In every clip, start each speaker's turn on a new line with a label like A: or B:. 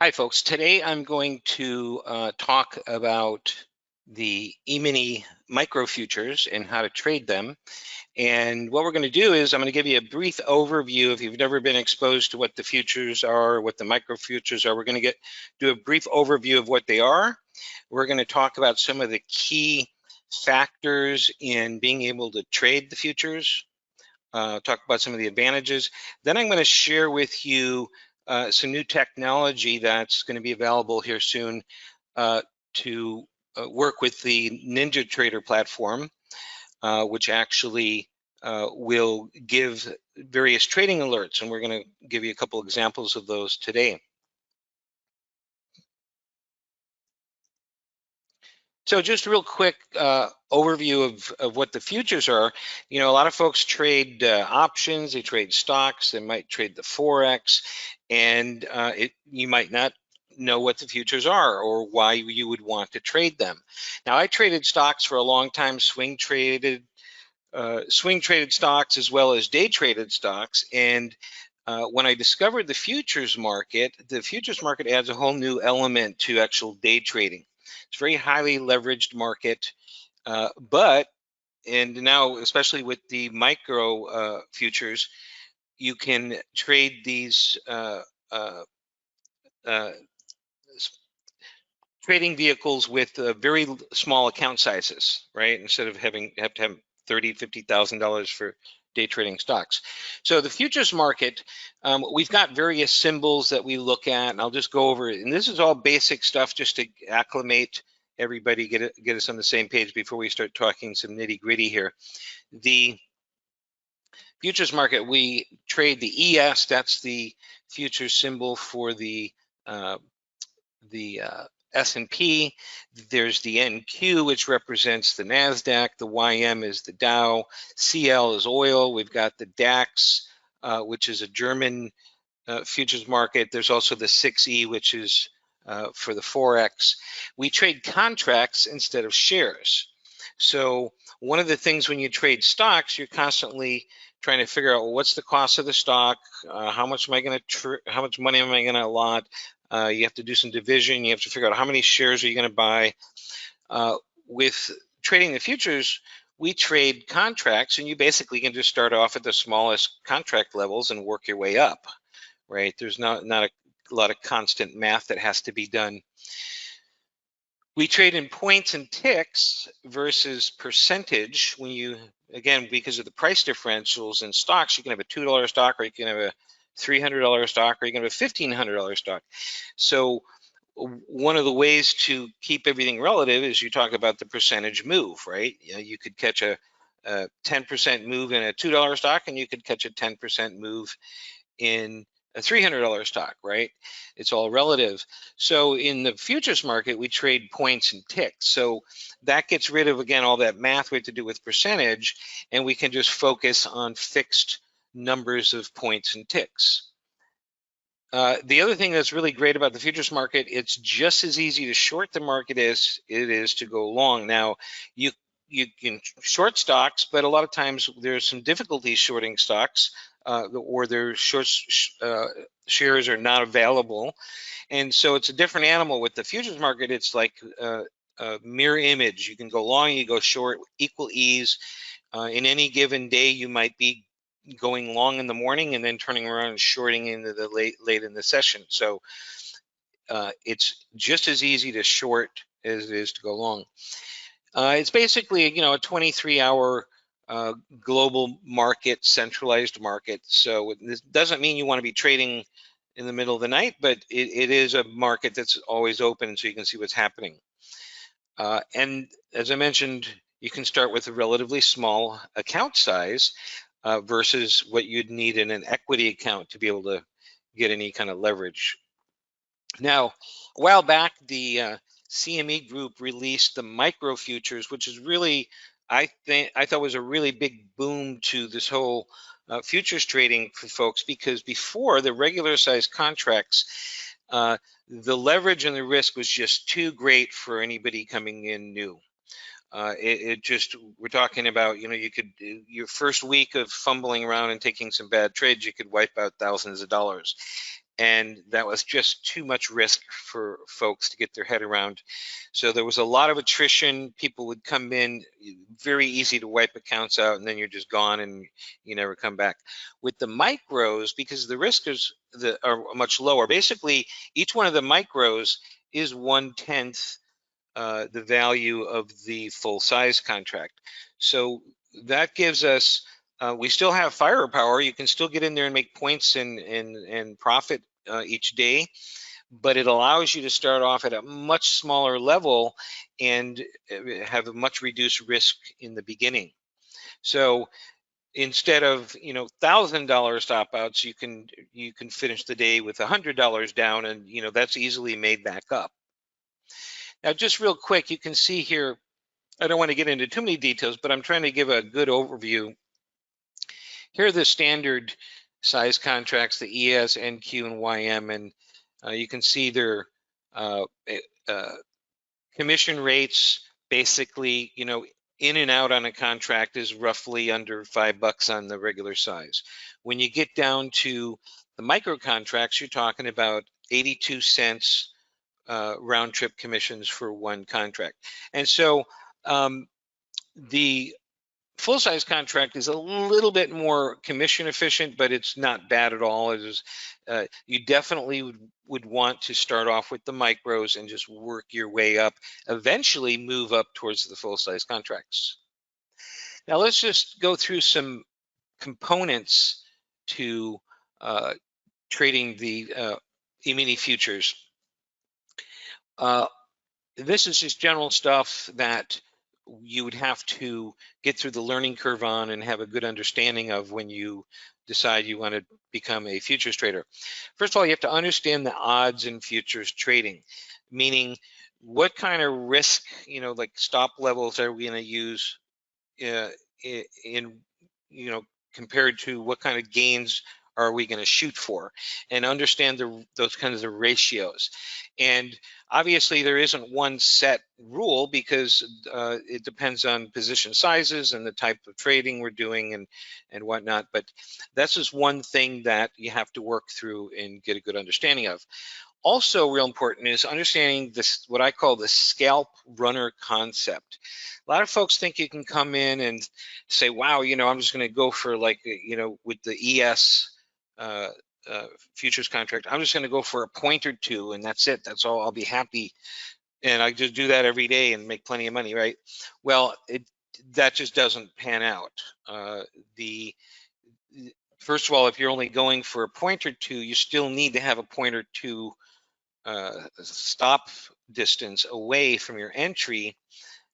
A: Hi, folks. Today I'm going to talk about the Emini micro futures and how to trade them. And what we're going to do is I'm going to give you a brief overview. If you've never been exposed to what the futures are, what the micro futures are, we're going to do a brief overview of what they are. We're going to talk about some of the key factors in being able to trade the futures. Talk about some of the advantages. Then I'm going to share with you some new technology that's going to be available here soon to work with the NinjaTrader platform, which actually will give various trading alerts, and we're going to give you a couple examples of those today. So just a real quick overview of what the futures are. You know, a lot of folks trade options, they trade stocks, they might trade the Forex, and you might not know what the futures are or why you would want to trade them. Now, I traded stocks for a long time, swing traded stocks as well as day traded stocks, and when I discovered the futures market adds a whole new element to actual day trading. It's a very highly leveraged market, and now, especially with the micro futures, you can trade these trading vehicles with very small account sizes, right? Instead of have to have $30,000, $50,000 for day trading stocks. So the futures market, we've got various symbols that we look at, and I'll just go over it. And this is all basic stuff just to acclimate everybody, get us on the same page before we start talking some nitty gritty here. The futures market, we trade the ES, that's the futures symbol for the S&P. There's the NQ, which represents the NASDAQ. The YM is the Dow. CL is oil. We've got the DAX, which is a German futures market. There's also the 6E, which is for the Forex. We trade contracts instead of shares. So one of the things when you trade stocks, you're constantly trying to figure out, well, what's the cost of the stock? How much money am I going to allot? You have to do some division. You have to figure out how many shares are you going to buy. With trading the futures, we trade contracts, and you basically can just start off at the smallest contract levels and work your way up, right? There's not a lot of constant math that has to be done. We trade in points and ticks versus percentage. When you, again, because of the price differentials in stocks, you can have a $2 stock, or you can have a $300 stock, or you can have a $1,500 stock. So one of the ways to keep everything relative is you talk about the percentage move, right? You know, you could catch a 10% move in a $2 stock, and you could catch a 10% move in a $300 stock, right? It's all relative. So in the futures market, we trade points and ticks. So that gets rid of, again, all that math we have to do with percentage, and we can just focus on fixed numbers of points and ticks. The other thing that's really great about the futures market, it's just as easy to short the market as it is to go long. Now, you can short stocks, but a lot of times there's some difficulty shorting stocks, or their shares are not available. And so it's a different animal. With the futures market, it's like a mirror image. You can go long, you go short, equal ease. In any given day, you might be going long in the morning and then turning around and shorting into the late in the session. So it's just as easy to short as it is to go long. It's basically, you know, a 23-hour global market, centralized market. So this doesn't mean you want to be trading in the middle of the night, but it is a market that's always open, so you can see what's happening. And as I mentioned, you can start with a relatively small account size versus what you'd need in an equity account to be able to get any kind of leverage. Now, a while back, the CME group released the micro futures, which is really, I thought was a really big boom to this whole futures trading for folks, because before the regular size contracts, the leverage and the risk was just too great for anybody coming in new. We're talking about, you know, your first week of fumbling around and taking some bad trades, you could wipe out thousands of dollars. and that was just too much risk for folks to get their head around. So there was a lot of attrition. People would come in, very easy to wipe accounts out, and then you're just gone and you never come back. With the micros, because the risk are much lower, basically each one of the micros is 1/10 the value of the full size contract. So that gives us, we still have firepower. You can still get in there and make points and profit each day, but it allows you to start off at a much smaller level and have a much reduced risk in the beginning. So instead of $1,000 stop outs, you can finish the day with $100 down, and that's easily made back up. Now, just real quick, you can see here, I don't want to get into too many details, but I'm trying to give a good overview. Here are the standard size contracts, the ES, NQ, and YM, and you can see their commission rates. Basically, in and out on a contract is roughly under $5 on the regular size. When you get down to the micro contracts, you're talking about 82 cents round trip commissions for one contract. And so the full size contract is a little bit more commission efficient, but it's not bad at all. It is, you definitely would want to start off with the micros and just work your way up, eventually move up towards the full size contracts. Now let's just go through some components to trading the Emini futures. This is just general stuff that you would have to get through the learning curve on and have a good understanding of when you decide you want to become a futures trader. First of all, you have to understand the odds in futures trading, meaning what kind of risk, like stop levels are we going to use compared to what kind of gains are we going to shoot for, and understand those kinds of ratios. And obviously there isn't one set rule, because it depends on position sizes and the type of trading we're doing and whatnot, but that's just one thing that you have to work through and get a good understanding of. Also real important is understanding this, what I call the scalp runner concept. A lot of folks think you can come in and say, wow, I'm just going to go for with the ES futures contract, I'm just going to go for a point or two and that's it. That's all. I'll be happy. And I just do that every day and make plenty of money, right? Well, that just doesn't pan out. First of all, if you're only going for a point or two, you still need to have a point or two stop distance away from your entry,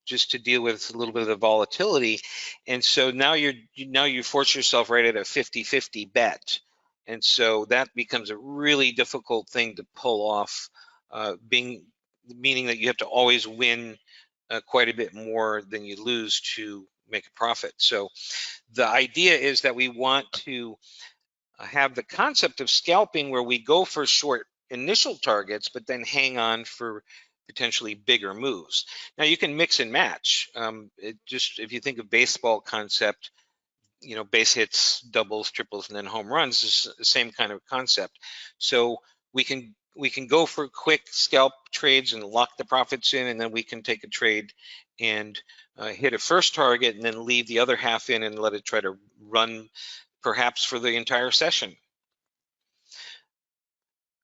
A: just to deal with a little bit of the volatility. And so now you force yourself right at a 50-50 bet. And so that becomes a really difficult thing to pull off, meaning that you have to always win quite a bit more than you lose to make a profit. So the idea is that we want to have the concept of scalping, where we go for short initial targets, but then hang on for potentially bigger moves. Now you can mix and match. If you think of baseball concept, base hits, doubles, triples, and then home runs is the same kind of concept. So we can go for quick scalp trades and lock the profits in, and then we can take a trade and hit a first target and then leave the other half in and let it try to run perhaps for the entire session.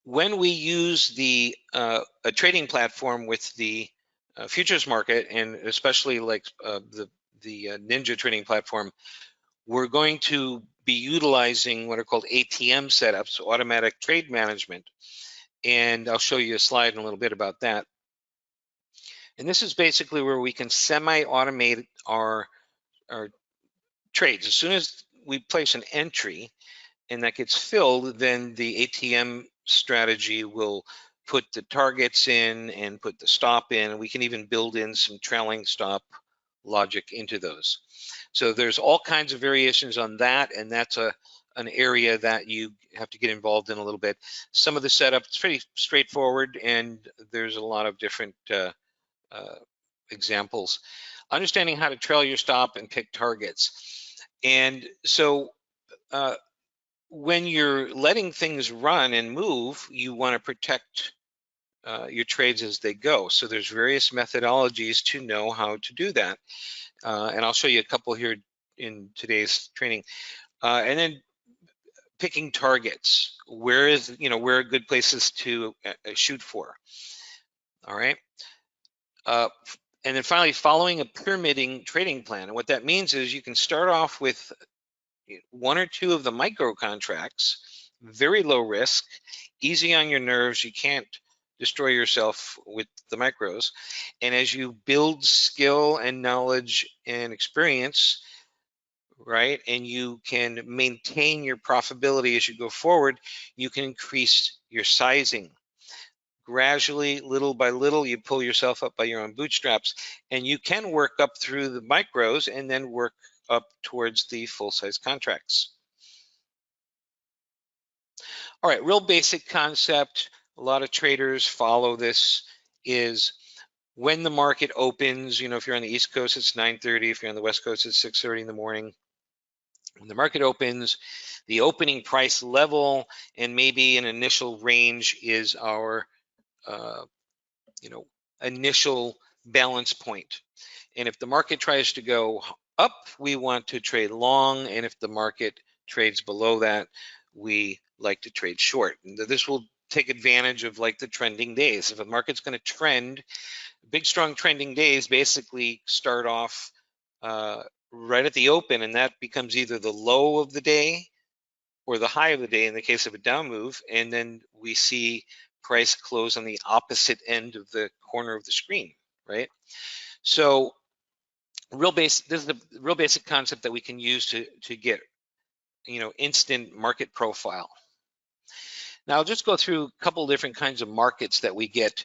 A: When we use a trading platform with the futures market, and especially like the Ninja trading platform, we're going to be utilizing what are called ATM setups, automatic trade management. And I'll show you a slide in a little bit about that. And this is basically where we can semi-automate our trades. As soon as we place an entry and that gets filled, then the ATM strategy will put the targets in and put the stop in, and we can even build in some trailing stop logic into those. So there's all kinds of variations on that, and that's an area that you have to get involved in a little bit. Some of the setup is pretty straightforward, and there's a lot of different examples. Understanding how to trail your stop and pick targets. And so when you're letting things run and move, you want to protect your trades as they go. So there's various methodologies to know how to do that. And I'll show you a couple here in today's training. And then picking targets. Where are good places to shoot for? All right. And then finally, following a pyramiding trading plan. And what that means is you can start off with one or two of the micro contracts, very low risk, easy on your nerves. You can't destroy yourself with the micros. And as you build skill and knowledge and experience, right, and you can maintain your profitability as you go forward, you can increase your sizing. Gradually, little by little, you pull yourself up by your own bootstraps, and you can work up through the micros and then work up towards the full-size contracts. All right, real basic concept. A lot of traders follow this is when the market opens, if you're on the East Coast, it's 9:30. If you're on the West Coast, it's 6:30 in the morning. When the market opens, the opening price level and maybe an initial range is our, initial balance point. And if the market tries to go up, we want to trade long. And if the market trades below that, we like to trade short. And this will take advantage of like the trending days. If a market's going to trend, big strong trending days basically start off right at the open, and that becomes either the low of the day or the high of the day in the case of a down move, and then we see price close on the opposite end of the corner of the screen, right? So this is the real basic concept that we can use to get instant market profile. Now I'll just go through a couple different kinds of markets that we get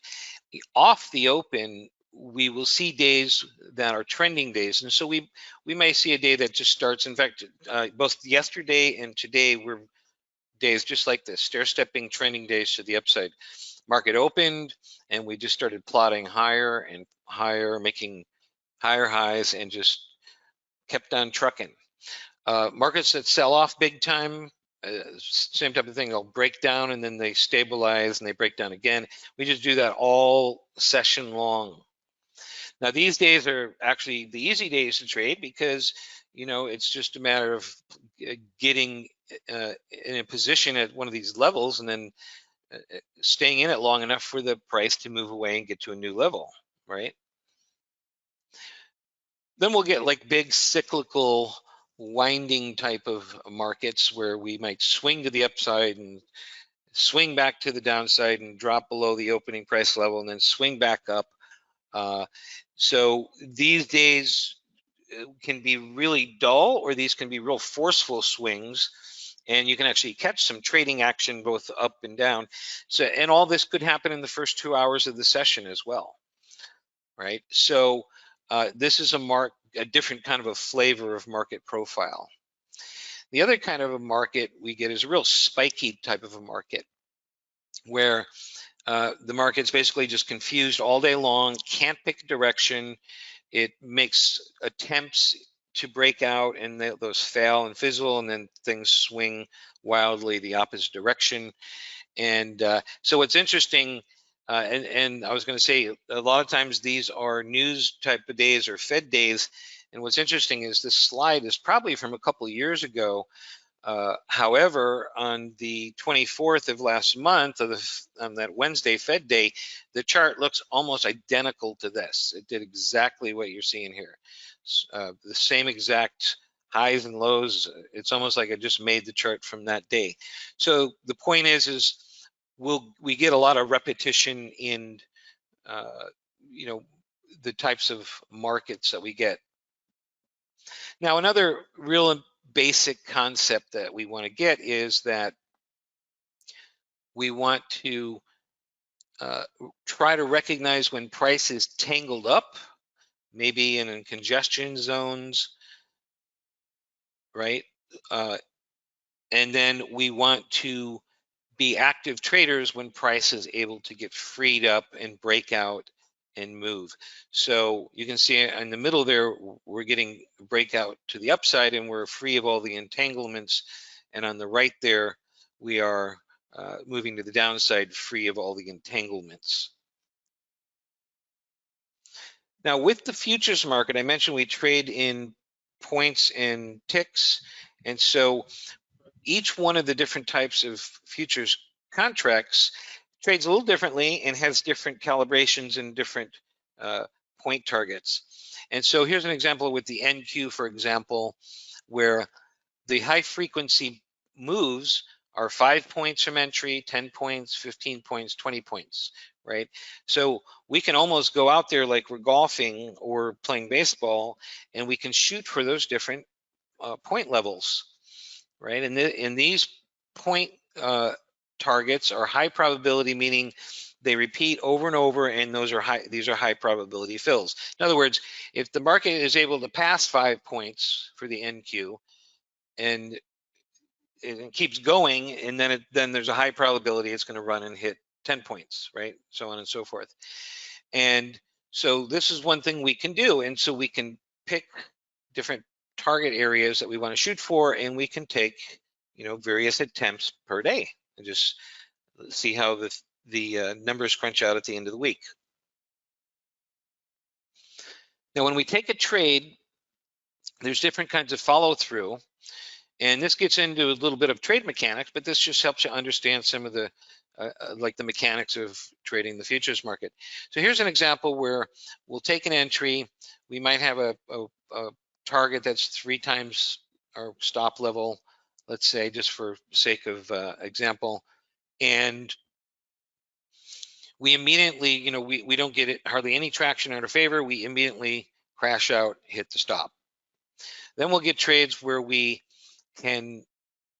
A: off the open. We will see days that are trending days, and so we may see a day that just starts. In fact, both yesterday and today were days just like this, stair-stepping trending days to the upside. Market opened, and we just started plotting higher and higher, making higher highs, and just kept on trucking. Markets that sell off big time, same type of thing. They'll break down and then they stabilize and they break down again. We just do that all session long. Now these days are actually the easy days to trade because it's just a matter of getting in a position at one of these levels and then staying in it long enough for the price to move away and get to a new level, right? Then we'll get like big cyclical winding type of markets where we might swing to the upside and swing back to the downside and drop below the opening price level and then swing back up. So these days can be really dull, or these can be real forceful swings, and you can actually catch some trading action both up and down. So, and all this could happen in the first 2 hours of the session as well, right? So this is a different kind of a flavor of market profile. The other kind of a market we get is a real spiky type of a market where the market's basically just confused all day long, can't pick a direction. It makes attempts to break out and those fail and fizzle, and then things swing wildly the opposite direction. And so what's interesting, and I was going to say, a lot of times these are news type of days or Fed days. And what's interesting is this slide is probably from a couple of years ago. However, on the 24th of last month, on that Wednesday Fed day, the chart looks almost identical to this. It did exactly what you're seeing here. The same exact highs and lows. It's almost like I just made the chart from that day. So the point is we get a lot of repetition in the types of markets that we get. Now, another real basic concept that we want to get is that we want to try to recognize when price is tangled up, maybe in congestion zones, right? And then we want to be active traders when price is able to get freed up and break out and move. So you can see in the middle there, we're getting breakout to the upside and we're free of all the entanglements And on the right there, we are moving to the downside, free of all the entanglements. Now, with the futures market, I mentioned we trade in points and ticks. And so each one of the different types of futures contracts trades a little differently and has different calibrations and different point targets. And so here's an example with the NQ, for example, where the high frequency moves are 5 points from entry, 10 points, 15 points, 20 points, right? So we can almost go out there like we're golfing or playing baseball, and we can shoot for those different point levels, right? And these point targets are high probability, meaning they repeat over and over, and these are high probability fills. In other words, if the market is able to pass 5 points for the NQ, and it keeps going, and then there's a high probability it's going to run and hit 10 points, right? So on and so forth. And so this is one thing we can do. And so we can pick different target areas that we want to shoot for, and we can take, various attempts per day and just see how the numbers crunch out at the end of the week. Now, when we take a trade, there's different kinds of follow through. And this gets into a little bit of trade mechanics, but this just helps you understand some of the like the mechanics of trading the futures market. So here's an example where we'll take an entry. We might have a target that's 3 times our stop level, let's say, just for sake of example. And we immediately, we don't get hardly any traction in our favor. We immediately crash out, hit the stop. Then we'll get trades where we can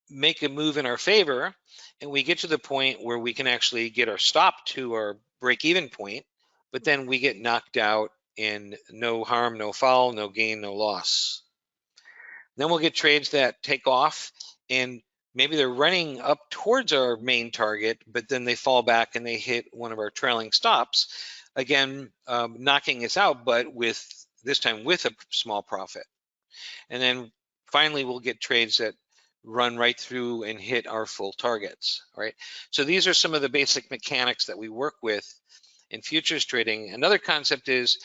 A: make a move in our favor, and we get to the point where we can actually get our stop to our break-even point, but then we get knocked out and no harm, no foul, no gain, no loss. Then we'll get trades that take off, and maybe they're running up towards our main target, but then they fall back and they hit one of our trailing stops, again, knocking us out, but this time with a small profit. And then finally, we'll get trades that run right through and hit our full targets, right? So these are some of the basic mechanics that we work with in futures trading. Another concept is,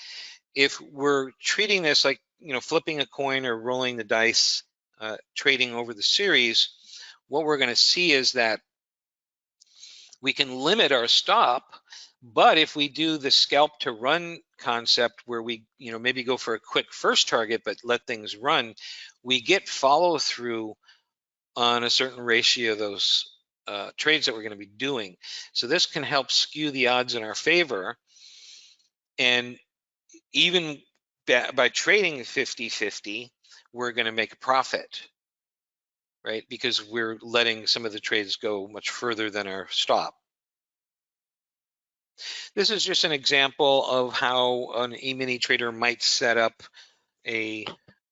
A: if we're treating this like, flipping a coin or rolling the dice, trading over the series, what we're going to see is that we can limit our stop. But if we do the scalp to run concept, where we, maybe go for a quick first target, but let things run, we get follow through on a certain ratio of those trades that we're going to be doing. So this can help skew the odds in our favor. And even by trading 50-50, we're going to make a profit, right? Because we're letting some of the trades go much further than our stop. This is just an example of how an E-mini trader might set up a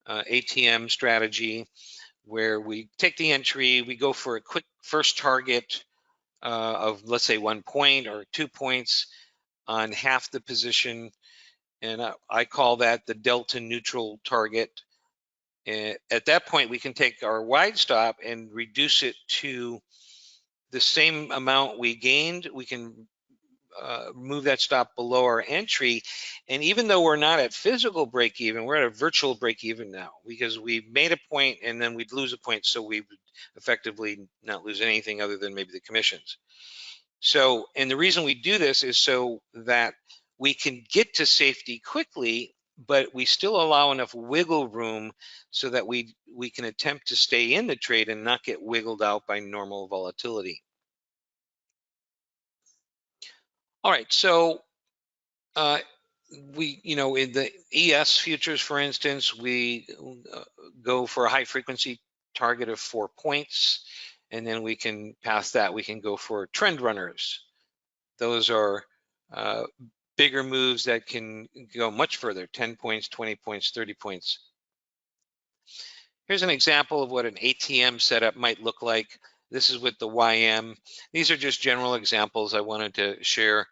A: ATM strategy, where we take the entry, we go for a quick first target of, let's say, 1 point or 2 points on half the position. And I call that the delta neutral target. And at that point, we can take our wide stop and reduce it to the same amount we gained. We can move that stop below our entry. And even though we're not at physical break even, we're at a virtual break even now, because we made a point and then we'd lose a point. So we would effectively not lose anything other than maybe the commissions. So, and the reason we do this is so that we can get to safety quickly, but we still allow enough wiggle room so that we can attempt to stay in the trade and not get wiggled out by normal volatility. All right, so we, in the ES futures, for instance, we go for a high frequency target of 4 points, and then we can, past that, we can go for trend runners. Those are bigger moves that can go much further, 10 points, 20 points, 30 points. Here's an example of what an ATM setup might look like. This is with the YM. These are just general examples I wanted to share.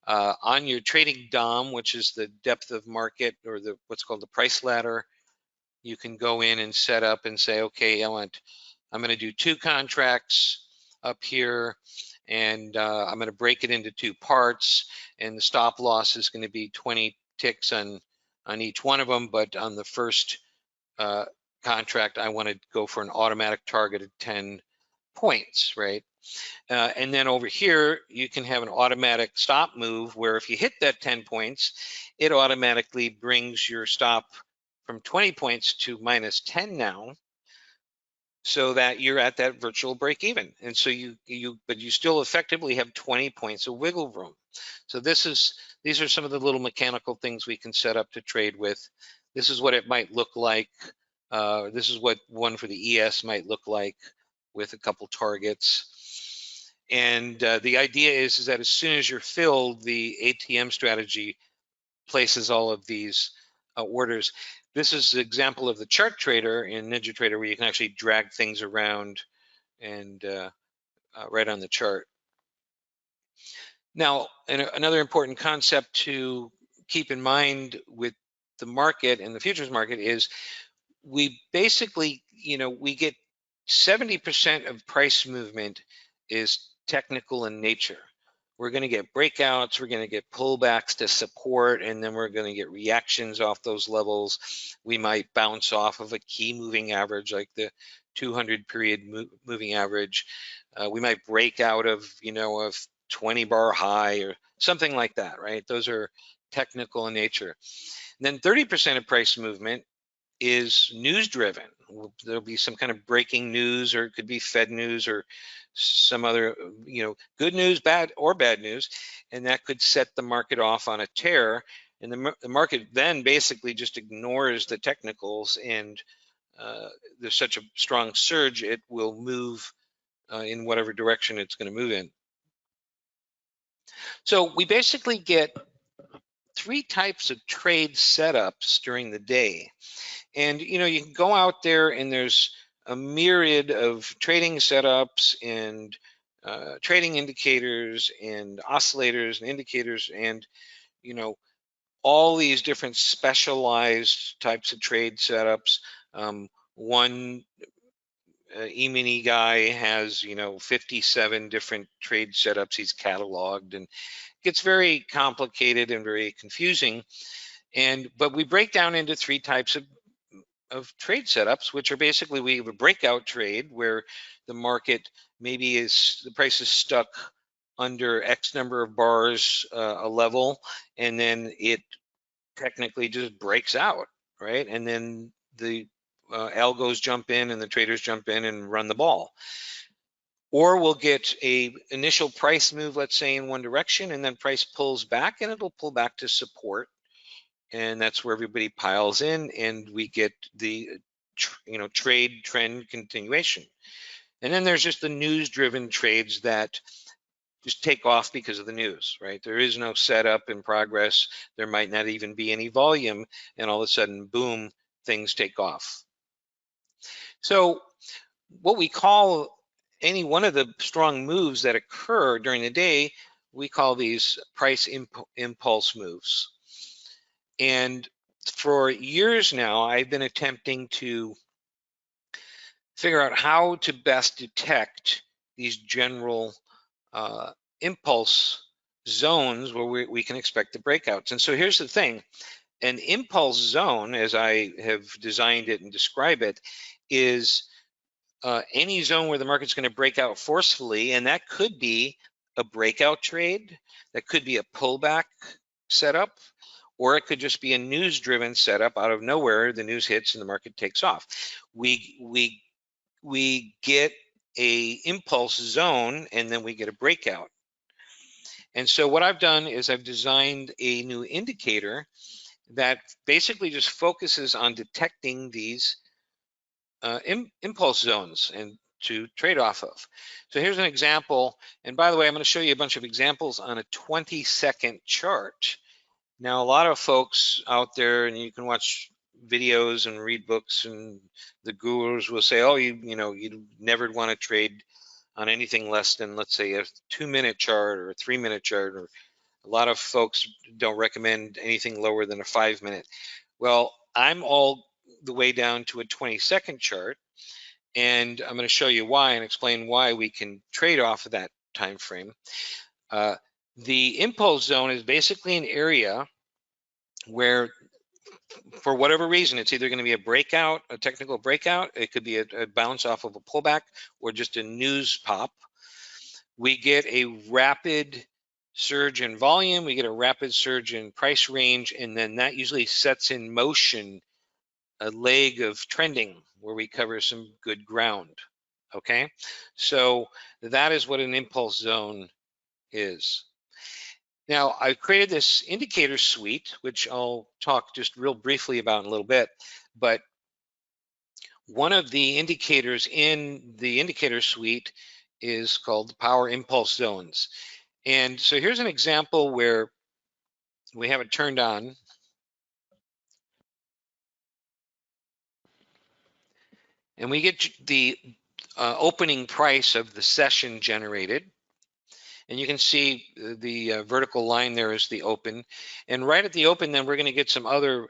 A: On your trading DOM, which is the depth of market, or what's called the price ladder, you can go in and set up and say, okay, I want I'm going to do 2 contracts up here, and I'm going to break it into 2 parts, and the stop loss is going to be 20 ticks on each one of them, but on the first contract, I want to go for an automatic target of 10 points, right? And then over here, you can have an automatic stop move where if you hit that 10 points, it automatically brings your stop from 20 points to minus 10 now, so that you're at that virtual break even. And so but you still effectively have 20 points of wiggle room. So these are some of the little mechanical things we can set up to trade with. This is what it might look like. This is what one for the ES might look like with a couple targets. And the idea is that as soon as you're filled, the ATM strategy places all of these orders. This is an example of the chart trader in NinjaTrader where you can actually drag things around and right on the chart. Now, another important concept to keep in mind with the market and the futures market is we basically, we get 70% of price movement is technical in nature. We're going to get breakouts, we're going to get pullbacks to support, and then we're going to get reactions off those levels. We might bounce off of a key moving average like the 200 period moving average. We might break out of, a 20 bar high or something like that, right? Those are technical in nature. And then 30% of price movement is news driven. There'll be some kind of breaking news, or it could be Fed news or some other, good news, bad news, and that could set the market off on a tear. And the market then basically just ignores the technicals, and there's such a strong surge, it will move in whatever direction it's going to move in. So we basically get 3 types of trade setups during the day. And you can go out there and there's a myriad of trading setups and trading indicators and oscillators and indicators and all these different specialized types of trade setups. One Emini guy has 57 different trade setups he's cataloged, and it gets very complicated and very confusing. But we break down into 3 types of trade setups, which are basically, we have a breakout trade where the market maybe the price is stuck under X number of bars a level, and then it technically just breaks out, right? And then the algos jump in and the traders jump in and run the ball. Or we'll get a initial price move, let's say in one direction, and then price pulls back and it'll pull back to support. And that's where everybody piles in, and we get the trade trend continuation. And then there's just the news-driven trades that just take off because of the news, right? There is no setup in progress. There might not even be any volume, and all of a sudden, boom, things take off. So what we call any one of the strong moves that occur during the day, we call these price impulse moves. And for years now, I've been attempting to figure out how to best detect these general impulse zones where we can expect the breakouts. And so here's the thing. An impulse zone, as I have designed it and describe it, is any zone where the market's going to break out forcefully, and that could be a breakout trade, that could be a pullback setup, or it could just be a news-driven setup. Out of nowhere, the news hits and the market takes off. We get a impulse zone, and then we get a breakout. And so what I've done is I've designed a new indicator that basically just focuses on detecting these impulse zones and to trade off of. So here's an example. And by the way, I'm going to show you a bunch of examples on a 20-second chart. Now, a lot of folks out there, and you can watch videos and read books, and the gurus will say, oh, you never want to trade on anything less than, let's say, a 2-minute chart or a 3-minute chart, or a lot of folks don't recommend anything lower than a 5-minute. Well, I'm all the way down to a 20-second chart, And I'm going to show you why and explain why we can trade off of that time frame. The impulse zone is basically an area where, for whatever reason, it's either going to be a breakout, a technical breakout, it could be a bounce off of a pullback, or just a news pop. We get a rapid surge in volume, we get a rapid surge in price range, and then that usually sets in motion a leg of trending where we cover some good ground. Okay, so that is what an impulse zone is. Now, I've created this indicator suite, which I'll talk just real briefly about in a little bit, but one of the indicators in the indicator suite is called the power impulse zones. And so here's an example where we have it turned on. And we get the opening price of the session generated. And you can see the vertical line there is the open. And right at the open, then we're going to get some other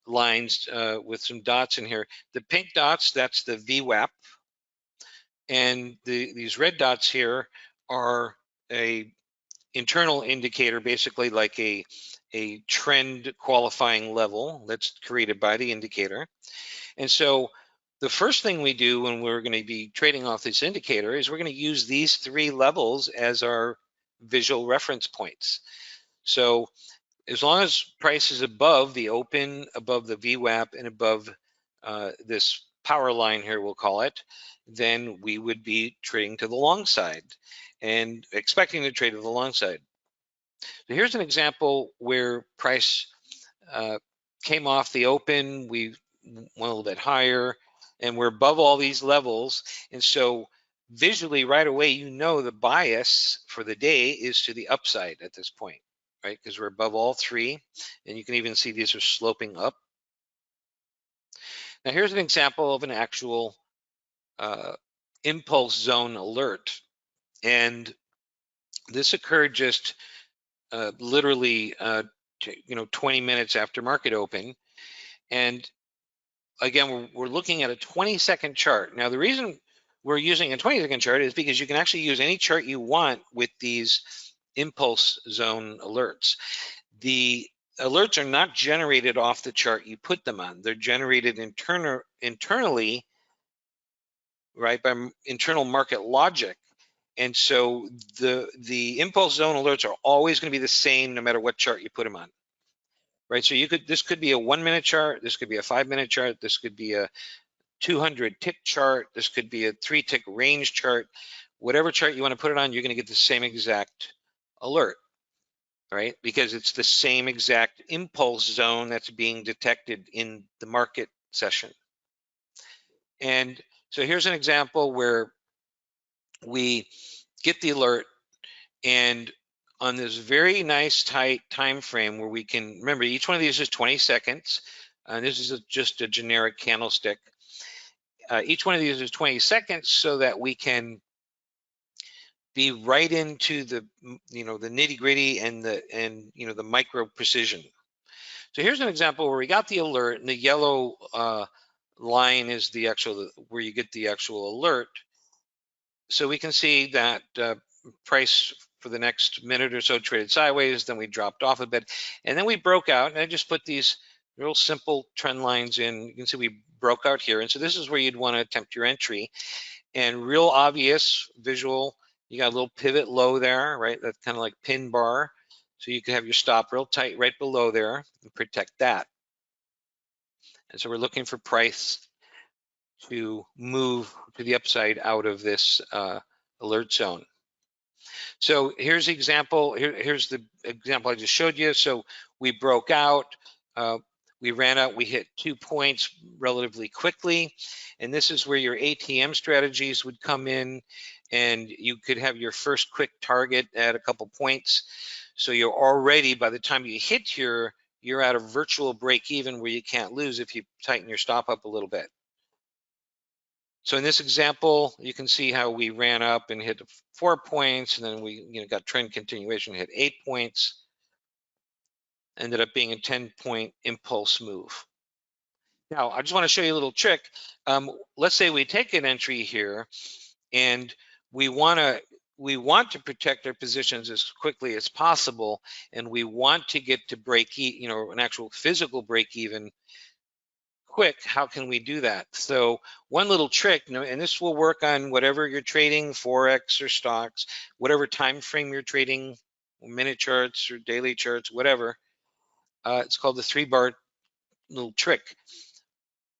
A: lines with some dots in here. The pink dots, that's the VWAP. And these red dots here are a internal indicator, basically like a trend qualifying level that's created by the indicator. And so the first thing we do when we're going to be trading off this indicator is we're going to use these three levels as our visual reference points. So as long as price is above the open, above the VWAP, and above this power line here, we'll call it, then we would be trading to the long side and expecting to trade to the long side. So here's an example where price came off the open, we went a little bit higher, and we're above all these levels. And so visually right away, you know the bias for the day is to the upside at this point, right? Because we're above all three, and you can even see these are sloping up. Now here's an example of an actual impulse zone alert. And this occurred just literally 20 minutes after market open. And again, we're looking at a 20-second chart. Now, the reason we're using a 20-second chart is because you can actually use any chart you want with these impulse zone alerts. The alerts are not generated off the chart you put them on. They're generated internally, right, by internal market logic. And so the impulse zone alerts are always going to be the same no matter what chart you put them on. Right, so this could be a 1-minute chart, this could be a 5-minute chart, this could be a 200 tick chart, this could be a 3-tick range chart. Whatever chart you want to put it on, you're going to get the same exact alert, right? Because it's the same exact impulse zone that's being detected in the market session. And so here's an example where we get the alert, and on this very nice tight time frame where we can, remember, each one of these is 20 seconds. This is just a generic candlestick. Each one of these is 20 seconds so that we can be right into the the nitty gritty and the micro precision. So here's an example where we got the alert, and the yellow line is the actual where you get the actual alert. So we can see that price for the next minute or so traded sideways, then we dropped off a bit, and then we broke out. And I just put these real simple trend lines in. You can see we broke out here, and so this is where you'd want to attempt your entry. And real obvious visual, you got a little pivot low there, right? That's kind of like pin bar. So you can have your stop real tight right below there and protect that. And so we're looking for price to move to the upside out of this alert zone. So here's the example. Here's the example I just showed you. So we broke out, we ran out, we hit 2 points relatively quickly. And this is where your ATM strategies would come in, and you could have your first quick target at a couple points. So you're already, by the time you hit here, you're at a virtual break even where you can't lose if you tighten your stop up a little bit. So in this example, you can see how we ran up and hit 4 points, and then we got trend continuation, hit 8 points, ended up being a 10-point impulse move. Now, I just want to show you a little trick. Let's say we take an entry here, and we want to protect our positions as quickly as possible, and we want to get to break even, you know, an actual physical break even quick. How can we do that? So one little trick, you know, and this will work on whatever you're trading, Forex or stocks, whatever time frame you're trading, minute charts or daily charts, whatever. It's called the 3-bar little trick.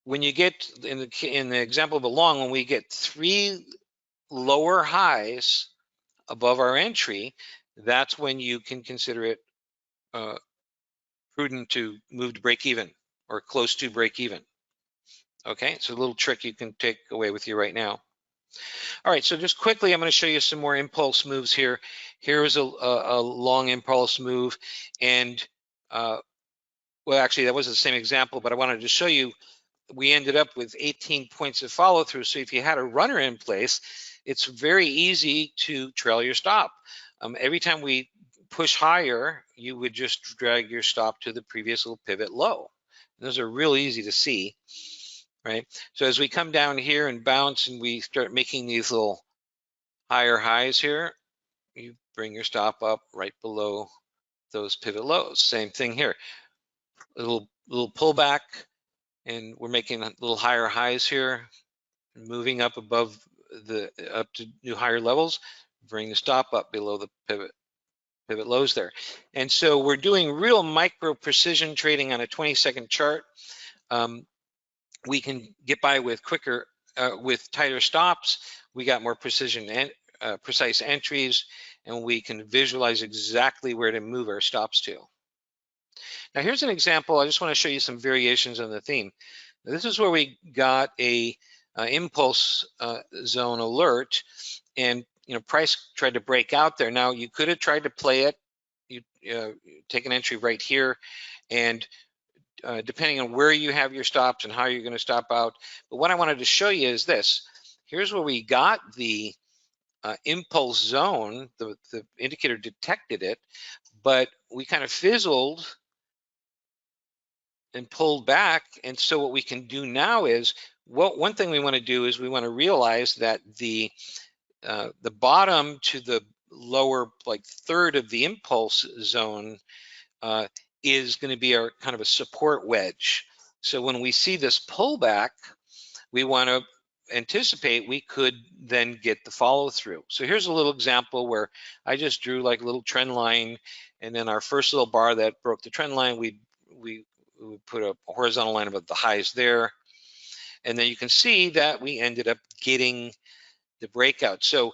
A: When you get in the example of a long, when we get 3 lower highs above our entry, that's when you can consider it prudent to move to break even or close to break even. Okay, so a little trick you can take away with you right now. All right, so just quickly, I'm going to show you some more impulse moves here. Here is a long impulse move, and well, actually, that was the same example, but I wanted to show you we ended up with 18 points of follow through. So if you had a runner in place, it's very easy to trail your stop. Every time we push higher, you would just drag your stop to the previous little pivot low. Those are real easy to see, right? So as we come down here and bounce and we start making these little higher highs here, you bring your stop up right below those pivot lows. Same thing here, a little pullback, and we're making little higher highs here, moving up above up to new higher levels, bring the stop up below the pivot lows there. And so we're doing real micro precision trading on a 20-second chart. We can get by with quicker, with tighter stops. We got more precision and precise entries, and we can visualize exactly where to move our stops to. Now here's an example. I just want to show you some variations on the theme. This is where we got a impulse zone alert, and price tried to break out there. Now you could have tried to play it. You take an entry right here, and depending on where you have your stops and how you're going to stop out. But what I wanted to show you is this. Here's where we got the impulse zone. The indicator detected it, but we kind of fizzled and pulled back. And so what we can do now is, one thing we want to do is we want to realize that the bottom to the lower third of the impulse zone is going to be our kind of a support wedge. So when we see this pullback, we want to anticipate we could then get the follow through. So here's a little example where I just drew like a little trend line, and then our first little bar that broke the trend line, we put a horizontal line above the highs there. And then you can see that we ended up getting the breakout. So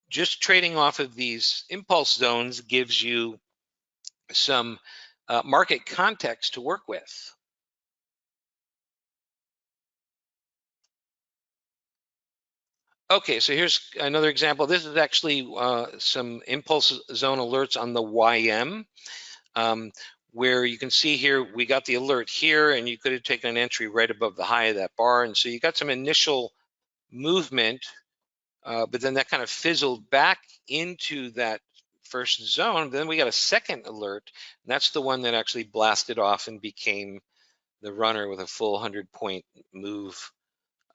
A: just trading off of these impulse zones gives you some market context to work with. Okay, so here's another example. This is actually some impulse zone alerts on the YM, where you can see here, we got the alert here, and you could have taken an entry right above the high of that bar. And so you got some initial movement, but then that kind of fizzled back into that first zone. Then we got a second alert, and that's the one that actually blasted off and became the runner with a full 100-point move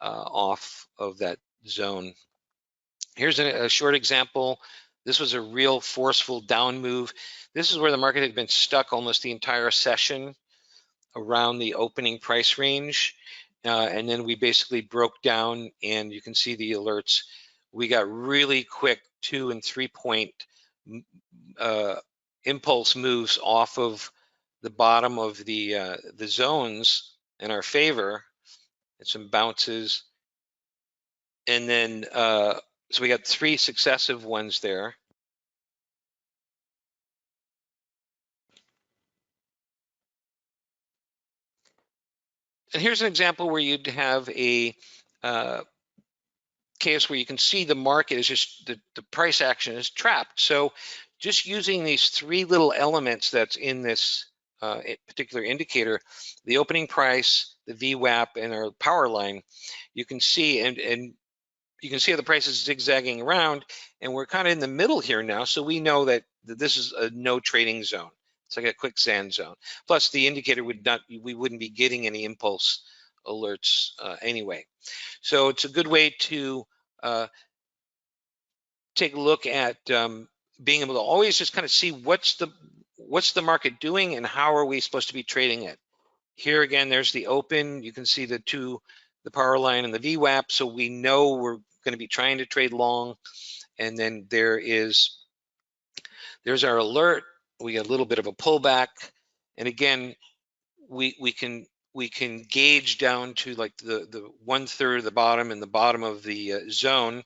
A: off of that zone. Here's a short example. This was a real forceful down move. This is where the market had been stuck almost the entire session around the opening price range. And then we basically broke down, and you can see the alerts. We got really quick 2- and 3-point impulse moves off of the bottom of the zones in our favor, and some bounces. And then, so we got 3 successive ones there. And here's an example where you'd have a case where you can see the market is just, the price action is trapped. So just using these 3 little elements that's in this particular indicator, the opening price, the VWAP, and our power line, you can see, and you can see how the price is zigzagging around, and we're kind of in the middle here now. So we know that this is a no trading zone. It's like a quicksand zone. Plus the indicator we wouldn't be getting any impulse alerts anyway. So it's a good way to take a look at being able to always just kind of see what's the market doing and how are we supposed to be trading it. Here again, there's the open. You can see the power line and the VWAP, so we know we're going to be trying to trade long. And then there's our alert. We get a little bit of a pullback, and again, we can gauge down to like the 1/3 of the bottom and the bottom of the zone.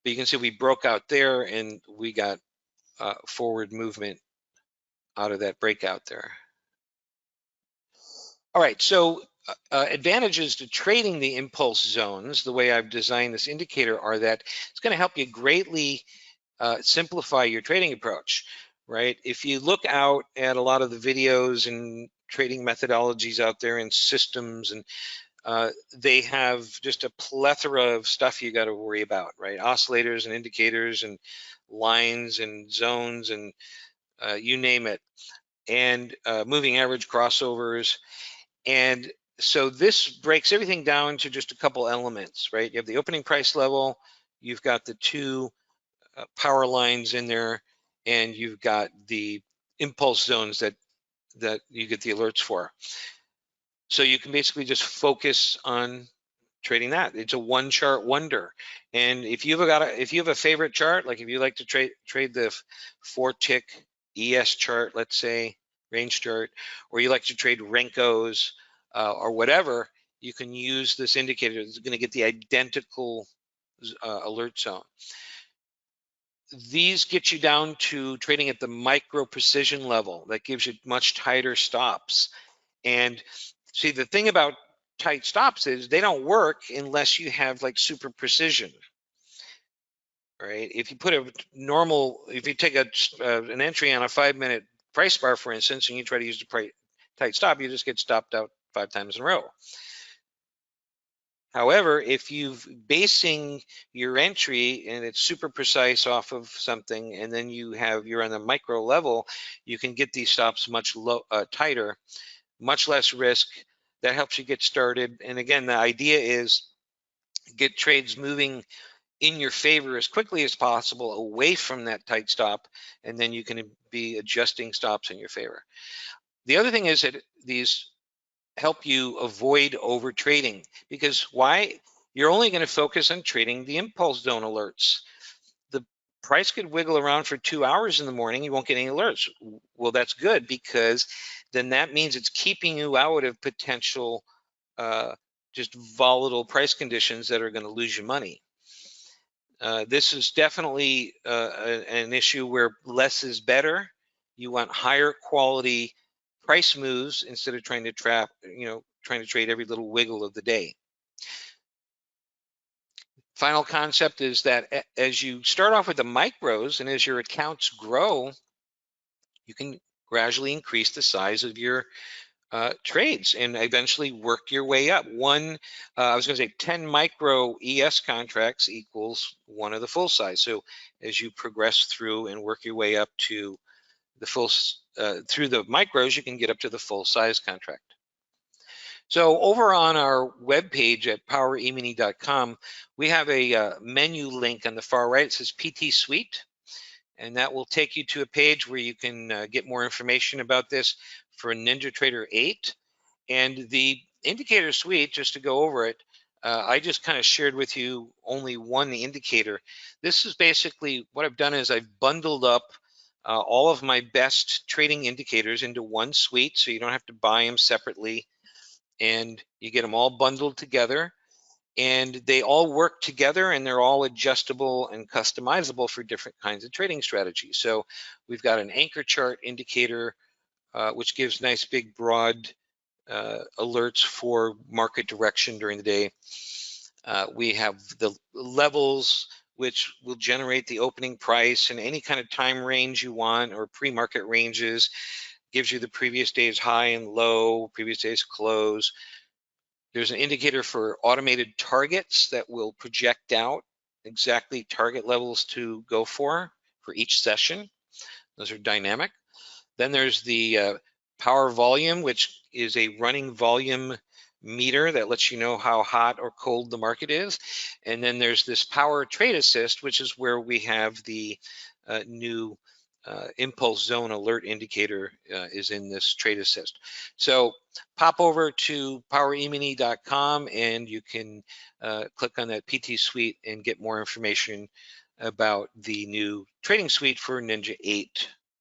A: But you can see we broke out there and we got forward movement out of that breakout there. All right, so advantages to trading the impulse zones, the way I've designed this indicator, are that it's going to help you greatly simplify your trading approach, right? If you look out at a lot of the videos and trading methodologies out there and systems, and they have just a plethora of stuff you got to worry about, right? Oscillators and indicators and lines and zones and you name it, and moving average crossovers. And so this breaks everything down to just a couple elements, right? You have the opening price level, you've got the two power lines in there, and you've got the impulse zones that you get the alerts for. So you can basically just focus on trading that. It's a one chart wonder. And if you've have a favorite chart, like if you like to trade the 4-tick ES chart, let's say range chart, or you like to trade Renkos or whatever, you can use this indicator. It's going to get the identical alert zone. These get you down to trading at the micro precision level. That gives you much tighter stops. And see, the thing about tight stops is they don't work unless you have like super precision, right? If you put if you take an entry on a 5-minute price bar, for instance, and you try to use the tight stop, you just get stopped out 5 times in a row. However, if you've basing your entry and it's super precise off of something, and then you're on the micro level, you can get these stops much tighter, much less risk. That helps you get started. And again, the idea is get trades moving in your favor as quickly as possible away from that tight stop, and then you can be adjusting stops in your favor. The other thing is that these help you avoid over trading, because why? You're only going to focus on trading the impulse zone alerts. The price could wiggle around for 2 hours in the morning, you won't get any alerts. Well, that's good, because then that means it's keeping you out of potential just volatile price conditions that are going to lose you money. This is definitely an issue where less is better. You want higher quality price moves instead of trying to trade every little wiggle of the day. Final concept is that as you start off with the micros and as your accounts grow, you can gradually increase the size of your trades and eventually work your way up. I was going to say 10 micro ES contracts equals one of the full size. So as you progress through and work your way up to the full, through the micros, you can get up to the full size contract. So over on our webpage at poweremini.com, we have a menu link on the far right. It says PT Suite, and that will take you to a page where you can get more information about this for NinjaTrader 8. And the indicator suite, just to go over it, I just kind of shared with you only one indicator. This is basically what I've done is I've bundled up all of my best trading indicators into one suite, so you don't have to buy them separately, and you get them all bundled together, and they all work together, and they're all adjustable and customizable for different kinds of trading strategies. So we've got an anchor chart indicator, which gives nice big broad alerts for market direction during the day. We have the levels, which will generate the opening price and any kind of time range you want, or pre-market ranges. Gives you the previous day's high and low, previous day's close. There's an indicator for automated targets that will project out exactly target levels to go for each session. Those are dynamic. Then there's the power volume, which is a running volume meter that lets you know how hot or cold the market is. And then there's this power trade assist, which is where we have the new impulse zone alert indicator is in this trade assist. So pop over to poweremini.com and you can click on that PT suite and get more information about the new trading suite for Ninja 8.